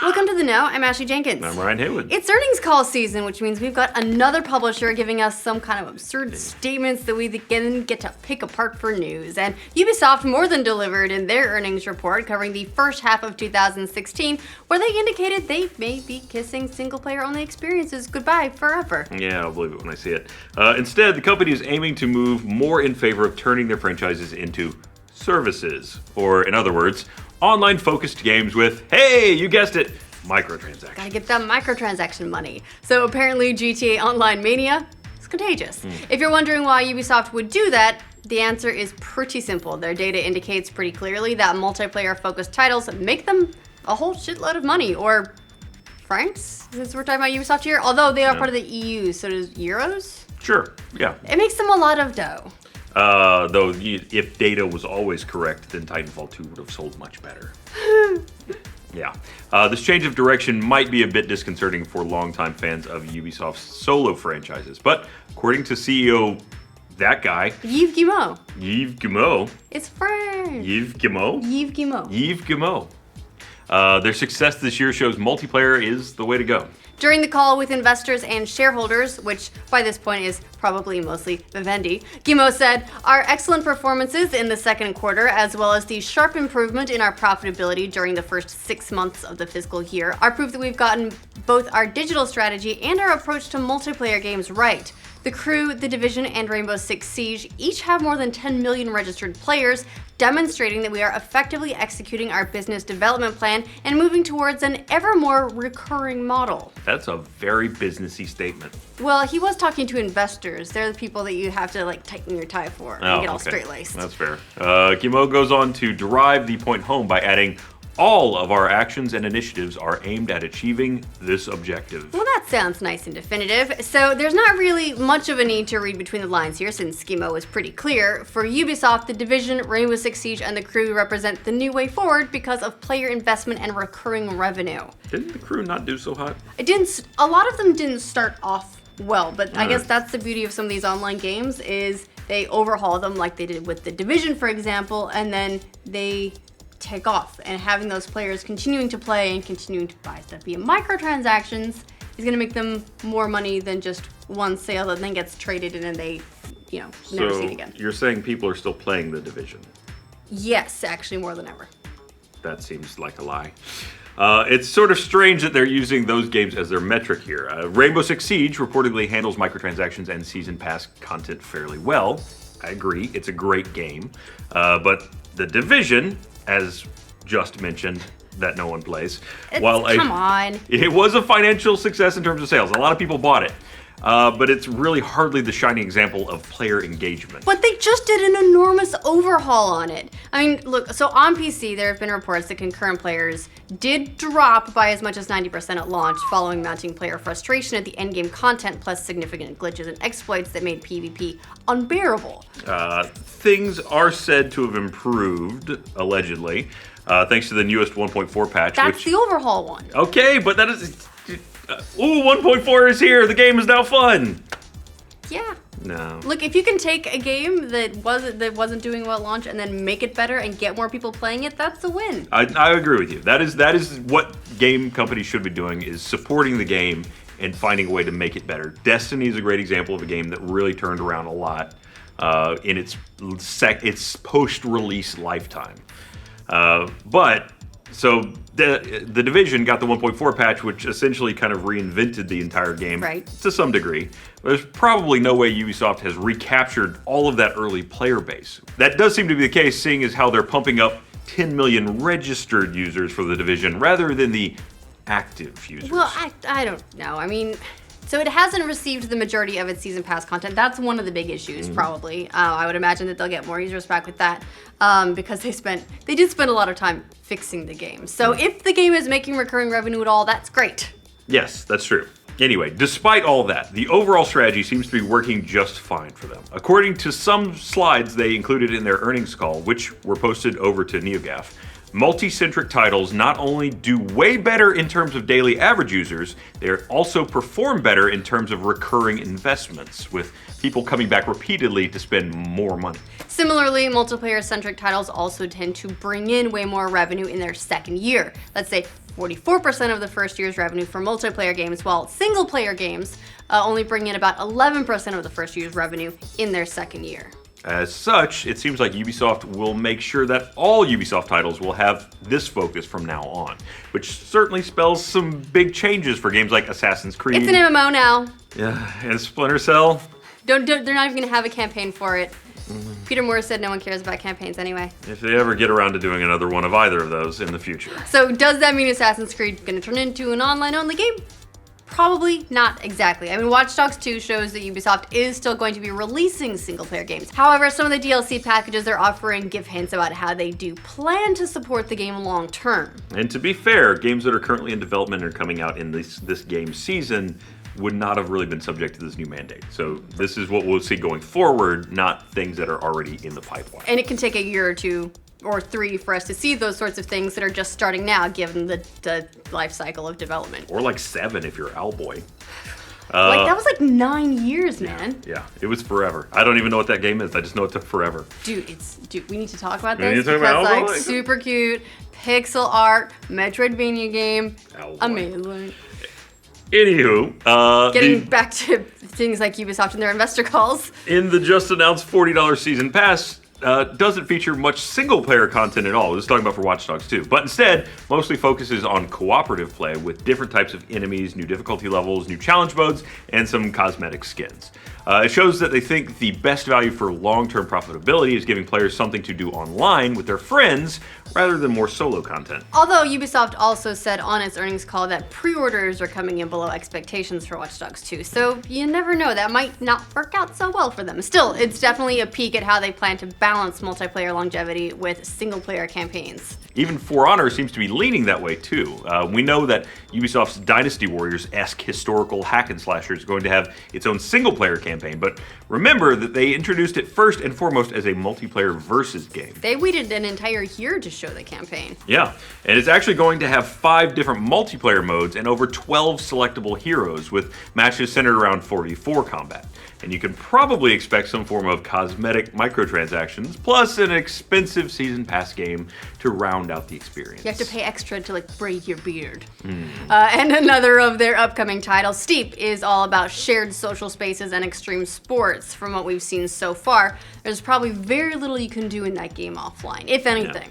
Welcome to The Know. I'm Ashley Jenkins. I'm Ryan Haywood. It's earnings call season, which means we've got another publisher giving us some kind of absurd statements that we again get to pick apart for news. And Ubisoft more than delivered in their earnings report covering the first half of 2016, where they indicated they may be kissing single-player only experiences goodbye forever. Yeah, I'll believe it when I see it. Instead, the company is aiming to move more in favor of turning their franchises into services, or in other words, online-focused games with, hey, you guessed it, microtransactions. Gotta get that microtransaction money. So apparently GTA Online Mania is contagious. If you're wondering why Ubisoft would do that, the answer is pretty simple. Their data indicates pretty clearly that multiplayer-focused titles make them a whole shitload of money, or francs, since we're talking about Ubisoft here, although they are part of the EU, so does euros? Sure, yeah. It makes them a lot of dough. Though, if data was always correct, then Titanfall 2 would have sold much better. Yeah. This change of direction might be a bit disconcerting for longtime fans of Ubisoft's solo franchises, but according to CEO, that guy, Yves Guillemot. Yves Guillemot. It's French. Yves Guillemot? Yves Guillemot. Yves Guillemot. Their success this year shows multiplayer is the way to go. During the call with investors and shareholders, which by this point is probably mostly Vivendi, Guillemot said, "Our excellent performances in the second quarter, as well as the sharp improvement in our profitability during the first 6 months of the fiscal year, are proof that we've gotten both our digital strategy and our approach to multiplayer games right. The Crew, The Division, and Rainbow Six Siege each have more than 10 million registered players, demonstrating that we are effectively executing our business development plan and moving towards an ever more recurring model." That's a very businessy statement. Well, he was talking to investors. They're the people that you have to tighten your tie for and get all straight-laced. That's fair. Guillemot goes on to drive the point home by adding, "All of our actions and initiatives are aimed at achieving this objective." Well, that sounds nice and definitive. So there's not really much of a need to read between the lines here, since Guillemot was pretty clear. For Ubisoft, The Division, Rainbow Six Siege, and The Crew represent the new way forward because of player investment and recurring revenue. Didn't The Crew not do so hot? A lot of them didn't start off well, but I guess that's the beauty of some of these online games is they overhaul them like they did with The Division, for example, and then they take off, and having those players continuing to play and continuing to buy stuff via microtransactions is going to make them more money than just one sale that then gets traded and then they, never see it again. You're saying people are still playing The Division? Yes, actually more than ever. That seems like a lie. It's sort of strange that they're using those games as their metric here. Rainbow Six Siege reportedly handles microtransactions and season pass content fairly well. I agree, it's a great game. But The Division, as just mentioned, that no one plays. Come on. It was a financial success in terms of sales. A lot of people bought it. But it's really hardly the shining example of player engagement. But they just did an enormous overhaul on it. I mean, look, so on PC, there have been reports that concurrent players did drop by as much as 90% at launch, following mounting player frustration at the endgame content, plus significant glitches and exploits that made PvP unbearable. Things are said to have improved, allegedly, thanks to the newest 1.4 patch. That's the overhaul one. Okay, but that is... 1.4 is here. The game is now fun. Yeah. No. Look, if you can take a game that wasn't doing well at launch and then make it better and get more people playing it, that's a win. I agree with you. That is what game companies should be doing, is supporting the game and finding a way to make it better. Destiny is a great example of a game that really turned around a lot in its post-release lifetime. So the Division got the 1.4 patch, which essentially kind of reinvented the entire game to some degree. There's probably no way Ubisoft has recaptured all of that early player base. That does seem to be the case, seeing as how they're pumping up 10 million registered users for the Division rather than the active users. Well, I don't know. I mean, so it hasn't received the majority of its season pass content. That's one of the big issues, probably. I would imagine that they'll get more users back with that because they did spend a lot of time fixing the game. So if the game is making recurring revenue at all, that's great. Yes, that's true. Anyway, despite all that, the overall strategy seems to be working just fine for them. According to some slides they included in their earnings call, which were posted over to NeoGAF, multi-centric titles not only do way better in terms of daily average users, they also perform better in terms of recurring investments, with people coming back repeatedly to spend more money. Similarly, multiplayer-centric titles also tend to bring in way more revenue in their second year. Let's say 44% of the first year's revenue for multiplayer games, while single-player games only bring in about 11% of the first year's revenue in their second year. As such, it seems like Ubisoft will make sure that all Ubisoft titles will have this focus from now on, which certainly spells some big changes for games like Assassin's Creed. It's an MMO now. Yeah, and Splinter Cell. They're not even going to have a campaign for it. Peter Moore said no one cares about campaigns anyway. If they ever get around to doing another one of either of those in the future. So does that mean Assassin's Creed is going to turn into an online-only game? Probably not exactly. I mean, Watch Dogs 2 shows that Ubisoft is still going to be releasing single-player games. However, some of the DLC packages they're offering give hints about how they do plan to support the game long-term. And to be fair, games that are currently in development and are coming out in this game season would not have really been subject to this new mandate. So this is what we'll see going forward, not things that are already in the pipeline. And it can take a year or two or three for us to see those sorts of things that are just starting now, given the life cycle of development. Or like 7 if you're Owlboy. That was like 9 years, man. Yeah, it was forever. I don't even know what that game is. I just know it took forever. Dude, we need to talk about We need this to talk about because Owlboy? super cute, pixel art, Metroidvania game, Owlboy. amazing. Anywho, Getting back to things like Ubisoft and their investor calls. in the just announced $40 season pass, doesn't feature much single-player content at all. This is talking about for Watch Dogs 2. But instead, mostly focuses on cooperative play with different types of enemies, new difficulty levels, new challenge modes, and some cosmetic skins. It shows that they think the best value for long-term profitability is giving players something to do online with their friends rather than more solo content. Although Ubisoft also said on its earnings call that pre-orders are coming in below expectations for Watch Dogs 2, so you never know, that might not work out so well for them. Still, it's definitely a peek at how they plan to balance multiplayer longevity with single-player campaigns. Even For Honor seems to be leaning that way too. We know that Ubisoft's Dynasty Warriors-esque historical hack and slasher is going to have its own single-player campaign, but remember that they introduced it first and foremost as a multiplayer versus game. They waited an entire year to show the campaign. Yeah, and it's actually going to have 5 different multiplayer modes and over 12 selectable heroes with matches centered around 4v4 combat. And you can probably expect some form of cosmetic microtransactions, plus an expensive season pass game to round out the experience. You have to pay extra to braid your beard. And another of their upcoming titles, Steep, is all about shared social spaces and extreme sports. From what we've seen so far, there's probably very little you can do in that game offline, if anything.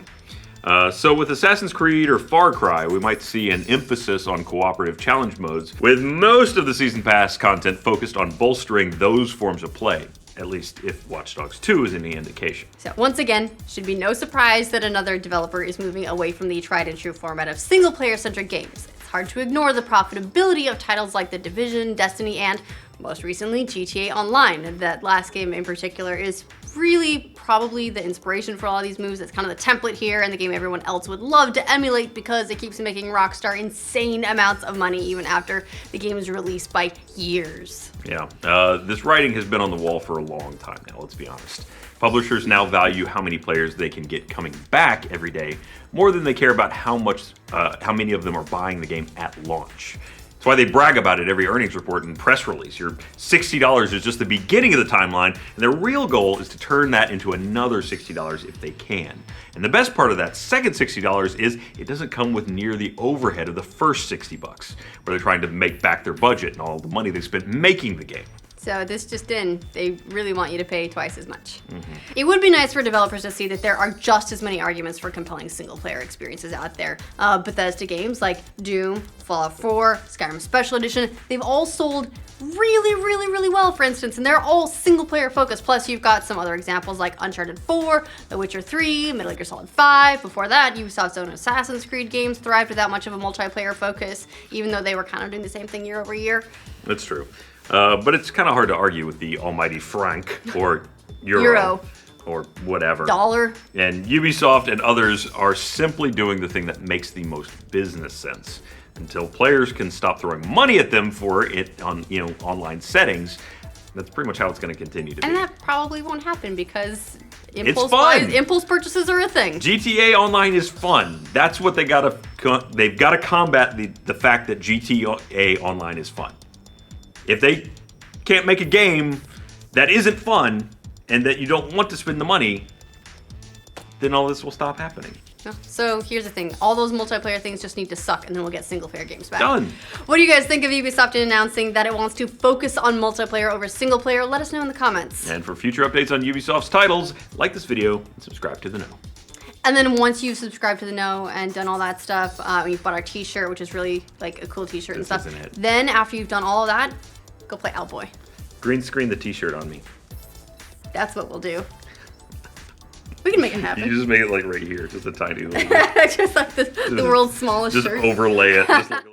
So with Assassin's Creed or Far Cry, we might see an emphasis on cooperative challenge modes, with most of the Season Pass content focused on bolstering those forms of play, at least if Watch Dogs 2 is any indication. So once again, should be no surprise that another developer is moving away from the tried and true format of single-player-centric games. It's hard to ignore the profitability of titles like The Division, Destiny, and most recently GTA Online. That last game in particular is really probably the inspiration for all of these moves. It's kind of the template here and the game everyone else would love to emulate because it keeps making Rockstar insane amounts of money even after the game is released by years. Yeah, this writing has been on the wall for a long time now, let's be honest. Publishers now value how many players they can get coming back every day more than they care about how many of them are buying the game at launch. That's why they brag about it every earnings report and press release. Your $60 is just the beginning of the timeline, and their real goal is to turn that into another $60 if they can. And the best part of that second $60 is it doesn't come with near the overhead of the first $60, where they're trying to make back their budget and all the money they spent making the game. So this just in, they really want you to pay twice as much. It would be nice for developers to see that there are just as many arguments for compelling single-player experiences out there. Bethesda games like Doom, Fallout 4, Skyrim Special Edition, they've all sold really well, for instance, and they're all single-player focused. Plus, you've got some other examples like Uncharted 4, The Witcher 3, Metal Gear Solid 5. Before that, Ubisoft's own Assassin's Creed games thrived without much of a multiplayer focus, even though they were kind of doing the same thing year over year. That's true. But it's kind of hard to argue with the almighty franc or euro or whatever. Dollar. And Ubisoft and others are simply doing the thing that makes the most business sense. Until players can stop throwing money at them for it on online settings, that's pretty much how it's going to continue to be. And that probably won't happen because fun. Impulse purchases are a thing. GTA Online is fun. That's what they've got to combat the fact that GTA Online is fun. If they can't make a game that isn't fun and that you don't want to spend the money, then all this will stop happening. So here's the thing. All those multiplayer things just need to suck, and then we'll get single-player games back. Done. What do you guys think of Ubisoft announcing that it wants to focus on multiplayer over single-player? Let us know in the comments. And for future updates on Ubisoft's titles, like this video and subscribe to The Know. And then once you've subscribed to The Know and done all that stuff, you've bought our t-shirt, which is really like a cool t-shirt and stuff. Isn't it? Then after you've done all of that, go play Owlboy. Green screen the t-shirt on me. That's what we'll do. We can make it happen. You just make it like right here, just a tiny little bit. Just like the world's smallest Just shirt. overlay it. Just like